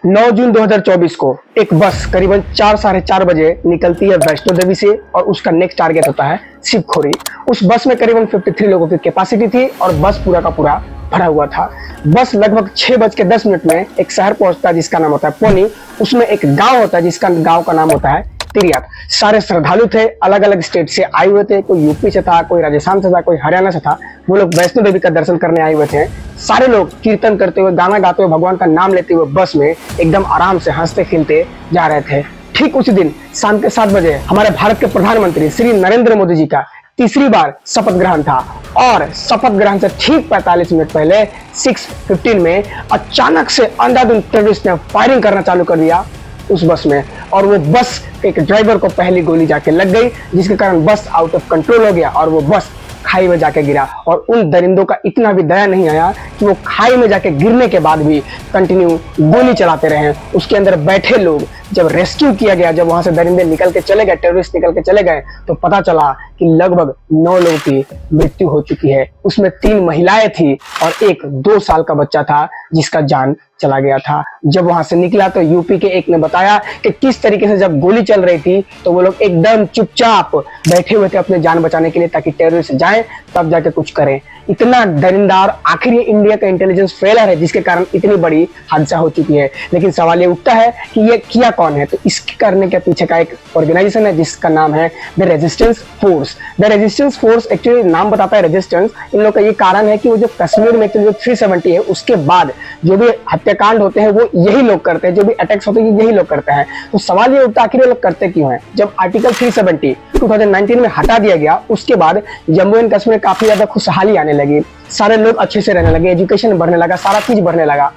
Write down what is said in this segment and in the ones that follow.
9 जून 2024 को एक बस करीबन 4-4:30 बजे निकलती है वैष्णो देवी से और उसका नेक्स्ट टारगेट होता है शिवखोरी। उस बस में करीबन 53 लोगों की कैपेसिटी थी और बस पूरा का पूरा भरा हुआ था। बस लगभग 6:10 में एक शहर पहुंचता है जिसका नाम होता है पौनी। उसमें एक गांव होता है जिसका गांव का नाम होता है तिरियात। सारे श्रद्धालु थे, अलग अलग स्टेट से आए हुए थे, कोई यूपी से था, कोई राजस्थान से था, कोई हरियाणा से था। वो लोग वैष्णो देवी का दर्शन करने आए हुए थे। सारे लोग कीर्तन करते हुए, गाना गाते हुए, भगवान का नाम लेते हुए बस में एकदम आराम से हंसते खेलते जा रहे थे। ठीक उसी दिन शाम के 7 बजे हमारे भारत के प्रधानमंत्री श्री नरेंद्र मोदी जी का तीसरी बार शपथ ग्रहण था और शपथ ग्रहण से ठीक 45 मिनट पहले 6:15 में अचानक से अंधाधुंध टेररिस्ट ने फायरिंग करना चालू कर दिया उस बस में और वो बस एक ड्राइवर को पहली गोली जाके लग गई, जिसके कारण बस आउट ऑफ कंट्रोल हो गया और वो बस खाई में जाके गिरा। और उन दरिंदों का इतना भी दया नहीं आया कि वो खाई में जाके गिरने के बाद भी कंटिन्यू गोली चलाते रहे। उसके अंदर बैठे लोग जब रेस्क्यू किया गया, जब वहां से दरिंदे निकल के चले गए, टेररिस्ट निकल के चले गए, तो पता चला कि लगभग 9 लोगों की मृत्यु हो चुकी है। उसमें 3 महिलाएं थी और एक 2 साल का बच्चा था जिसका जान चला गया था। जब वहां से निकला तो यूपी के एक ने बताया कि किस तरीके से जब गोली चल रही थी तो वो लोग एकदम चुपचाप बैठे हुए थे अपने जान बचाने के लिए, ताकि टेररिस्ट जाए तब जाके कुछ करें। इतना दरिंदार, आखिर ये इंडिया का इंटेलिजेंस फेलर है जिसके कारण इतनी बड़ी हादसा हो चुकी है। लेकिन सवाल ये उठता है कि ये किया कौन है? तो इसके करने के पीछे का एक ऑर्गेनाइजेशन है जिसका नाम है the resistance force. The resistance force actually नाम बताता है रेजिस्टेंस। इन लोग का ये कारण है कि वो जो कश्मीर में जो 370 है उसके बाद जो भी हत्याकांड होते हैं वो यही लोग करते हैं, जो भी अटैक्स होते हैं यही लोग करते हैं। तो सवाल ये उठता है आखिर ये लोग करते क्यों हैं? जब आर्टिकल 370 2019 में हटा दिया गया उसके बाद जम्मू एंड कश्मीर में काफी ज्यादा खुशहाली आने लगी, सारे लोग अच्छे से रहने लगे, एजुकेशन बढ़ने लगा, सारा चीज बढ़ने लगा।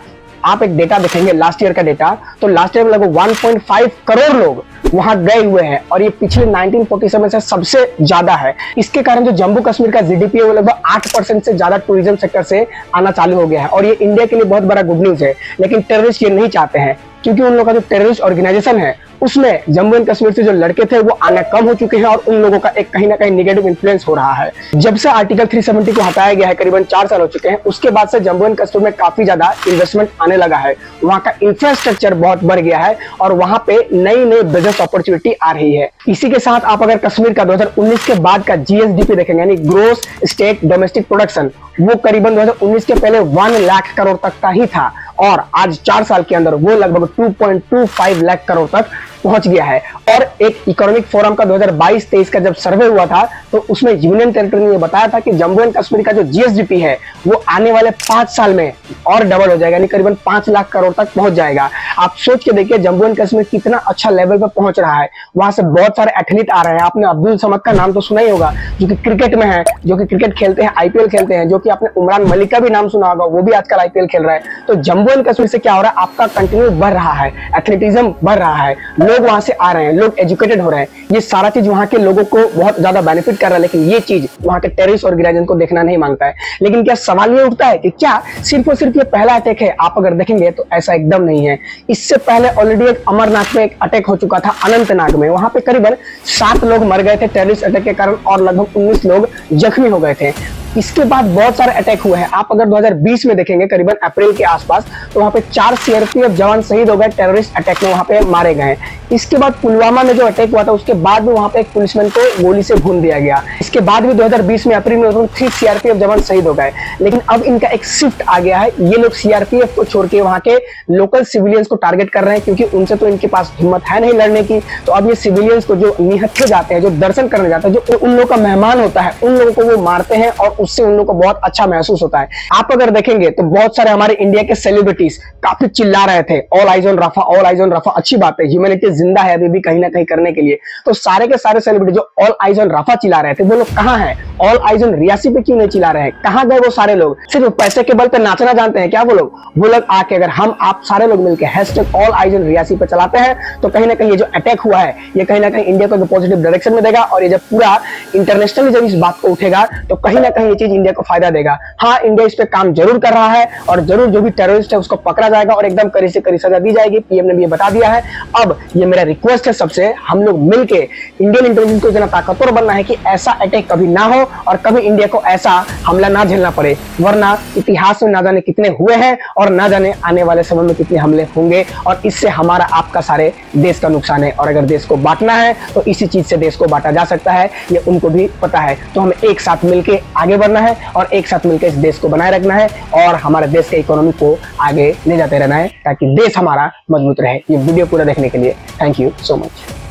आप एक डेटा देखेंगे लास्ट ईयर का डेटा, तो लास्ट ईयर में लगभग 1.5 करोड़ लोग वहां गए हुए हैं और ये पिछले 1947 से सबसे ज्यादा है। इसके कारण जो जम्मू कश्मीर का जीडीपी है वो लगभग 8% से ज्यादा टूरिज्म सेक्टर से आना चालू हो गया है और ये इंडिया के लिए बहुत बड़ा गुड न्यूज है। लेकिन टेररिस्ट ये नहीं चाहते हैं क्योंकि उन लोगों का जो टेररिस्ट ऑर्गेनाइजेशन है उसमें जम्मू एंड कश्मीर से जो लड़के थे वो आना कम हो चुके हैं और उन लोगों का एक कहीं ना कहीं नेगेटिव इन्फ्लुएंस हो रहा है। जब से आर्टिकल 370 को हटाया गया है, करीबन 4 साल हो चुके हैं, उसके बाद से जम्मू एंड कश्मीर में काफी ज्यादा इन्वेस्टमेंट आने लगा है। वहाँ का इंफ्रास्ट्रक्चर बहुत बढ़ गया है और वहाँ पे नई नई बिजनेस अपॉर्चुनिटी आ रही है। इसी के साथ आप अगर कश्मीर का 2019 के बाद का जीएसडीपी देखेंगे, यानी ग्रोस स्टेट डोमेस्टिक प्रोडक्शन, वो करीबन 2019 के पहले 1 लाख करोड़ तक का ही था और आज 4 साल के अंदर वो लगभग 2.25 लाख करोड़ तक पहुंच गया है। और एक इकोनॉमिक फोरम का 2022-23 का जब सर्वे हुआ था तो उसमें यूनियन टेरिटरी ने बताया था कि जम्मू एंड कश्मीर का जो जीएसडीपी है वो आने वाले 5 साल में और डबल हो जाएगा, यानी करीबन 5 लाख करोड़ तक पहुंच जाएगा। आप सोच के देखिए जम्मू एंड कश्मीर कितना अच्छा लेवल पर पहुंच रहा है। वहां से बहुत सारे एथलीट आ रहे हैं। आपने अब्दुल समद का नाम तो सुना ही होगा, जो कि क्रिकेट में है, जो कि क्रिकेट खेलते हैं, आईपीएल खेलते हैं, जो कि आपने उमरान मलिक का भी नाम सुना होगा, वो भी आजकल आईपीएल खेल रहा है। तो जम्मू एंड कश्मीर से क्या हो रहा है, आपका कंटिन्यू बढ़ रहा है, एथलेटिज्म बढ़ रहा है, लोग वहां से आ रहे हैं, लोग एजुकेटेड हो रहे हैं। ये सारा चीज वहां के लोगों को बहुत ज्यादा बेनिफिट कर रहा है, लेकिन ये चीज वहां के टेररिस्ट ऑर्गेनाइजेशन को देखना नहीं मांगता है। लेकिन क्या सवाल ये उठता है कि क्या सिर्फ और सिर्फ ये पहला अटैक है? आप अगर देखेंगे तो ऐसा एकदम नहीं है। इससे पहले ऑलरेडी एक अमरनाथ में एक अटैक हो चुका था, अनंतनाग में। वहां पे करीबन 7 लोग मर गए थे टेररिस्ट अटैक के कारण और लगभग 19 लोग जख्मी हो गए थे। इसके बाद बहुत सारे अटैक हुए हैं। आप अगर 2020 में देखेंगे करीबन अप्रैल के आसपास, तो वहां पे 4 सीआरपीएफ जवान शहीद हो गए टेररिस्ट अटैक में, वहां पे मारे गए। इसके बाद पुलवामा में जो अटैक हुआ था उसके बाद भी वहां पे एक पुलिसमैन को गोली से भून दिया गया। इसके बाद भी 2020 में अप्रैल में 3 सीआरपीएफ जवान शहीद हो गए। लेकिन अब इनका एक शिफ्ट आ गया है, ये लोग सीआरपीएफ को छोड़ के वहां के लोकल सिविलियंस को टारगेट कर रहे हैं, क्योंकि उनसे तो इनके पास हिम्मत है नहीं लड़ने की। तो अब ये सिविलियंस को जो निहत्थे जाते हैं, जो दर्शन करने जाते हैं, जो उन लोगों का मेहमान होता है, उन लोगों को वो मारते हैं और उससे उन लोगों को बहुत अच्छा महसूस होता है। आप अगर देखेंगे तो बहुत सारे हमारे इंडिया के सेलिब्रिटीज काफी चिल्ला रहे थे, all eyes on Rafah, all eyes on Rafah. अच्छी बात है, ह्यूमैनिटी जिंदा है अभी भी कहीं ना कहीं करने के लिए। तो सारे के सारे सेलिब्रिटी जो ऑल आइज ऑन रफा चिल्ला रहे थे वो लोग कहां हैं? ऑल आइज ऑन रियासी पे क्यों नहीं चिल्ला रहे हैं? कहां गए वो सारे लोग? सिर्फ पैसे के बल पे नाचना जानते हैं क्या वो लोग? वो लोग आके अगर हम आप सारे लोग मिलकर hashtag all eyes on Reasi पे चलाते हैं तो कहीं ना कहीं ये जो अटैक हुआ है ये कहीं ना कहीं इंडिया को पॉजिटिव डायरेक्शन में देगा। और ये जब पूरा इंटरनेशनली जब इस बात को उठेगा तो कहीं ना कहीं ये चीज इंडिया को फायदा देगा। हाँ, इंडिया इस पे काम जरूर कर रहा है और जरूर जो भी टेररिस्ट है उसको पकड़ा जाएगा और एकदम कड़ी से कड़ी सजा दी जाएगी। पीएम ने भी ये बता दिया है। अब ये मेरा रिक्वेस्ट है सबसे, हम लोग मिलके इंडियन इंटेलिजेंस को इतना ताकतवर बनना है कि ऐसा अटैक कभी ना हो और कभी इंडिया को ऐसा हमला ना झेलना पड़े, वरना इतिहास में ना जाने कितने हुए हैं और ना जाने आने वाले समय में कितने हमले होंगे और इससे हमारा आपका सारे देश का नुकसान है। और अगर देश को बांटना है तो इसी चीज से देश को बांटा जा सकता है, ये उनको भी पता है। तो हमें एक साथ मिलकर आगे बढ़ना है और एक साथ मिलकर इस देश को बनाए रखना है और हमारे देश के इकोनॉमी को आगे ले जाते रहना है ताकि देश हमारा मजबूत रहे। ये वीडियो पूरा देखने के लिए थैंक यू सो मच।